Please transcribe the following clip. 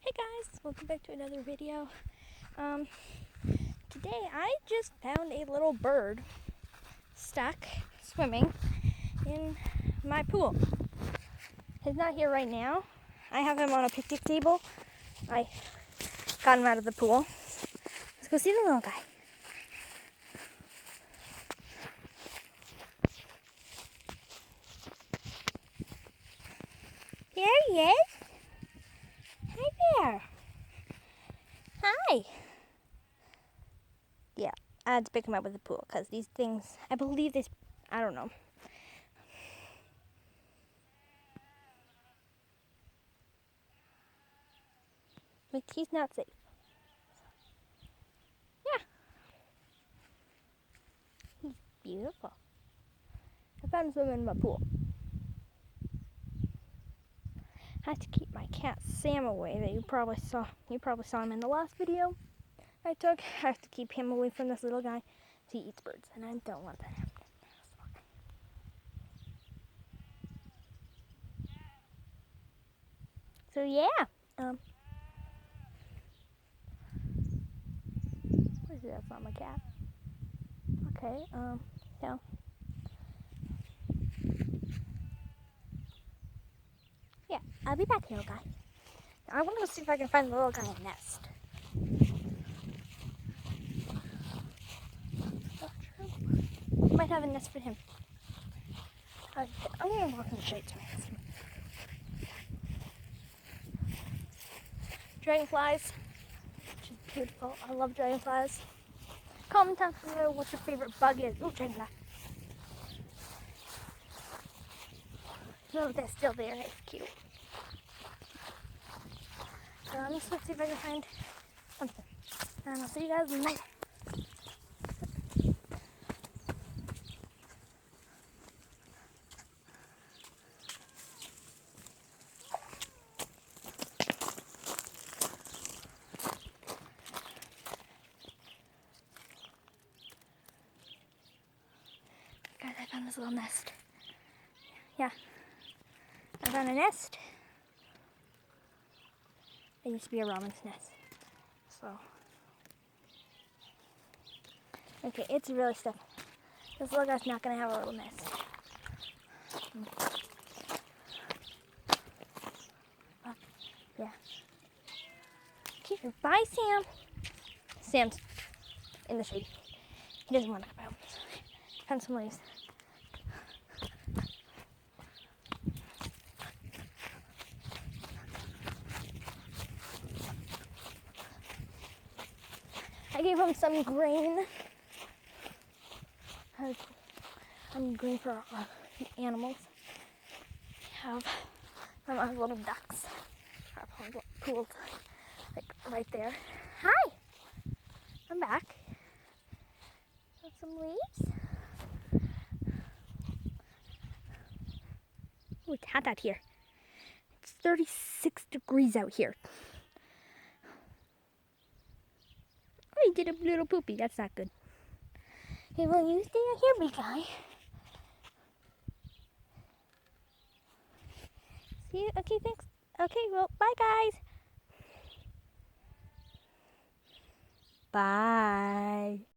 Hey guys, welcome back to another video. Today I just found a little bird stuck swimming in my pool. He's not here right now. I have him on a picnic table. I got him out of the pool. Let's go see the little guy. There he is. Hi there. Hi. Yeah, I had to pick him up at the pool because these things, I believe this, I don't know. But he's not safe. Yeah. He's beautiful. I found him swimming in my pool. I have to keep my cat Sam away. That you probably saw him in the last video I took. I have to keep him away from this little guy. He eats birds, and I don't want that happening. So yeah. What is it? That's not my cat. Okay. So. Yeah, I'll be back, little guy. I want to see if I can find the little guy a nest. Not true. Might have a nest for him. I'm gonna walk in the shade to my nest. Dragonflies, which is beautiful. I love dragonflies. Comment down below what your favorite bug is. Ooh, dragonfly. No, they're still there. It's cute. So let me see if I can find something. And I'll see you guys later. Guys, I found this little nest. Yeah, I found a nest. It used to be a robin's nest. So, okay, it's really stuck. This little guy's not gonna have a little nest. Yeah. Okay, bye, Sam. Sam's in the shade. He doesn't want to come out. Found some leaves. I gave him some grain. I'm grain for the animals. I have my little ducks. Our pool's like right there. Hi, I'm back. Got some leaves. Oh, it's hot out here. It's 36 degrees out here. Oh, you did a little poopy. That's not good. Hey, will you stay out here, big guy? See you? Okay, thanks. Okay, well, bye, guys. Bye.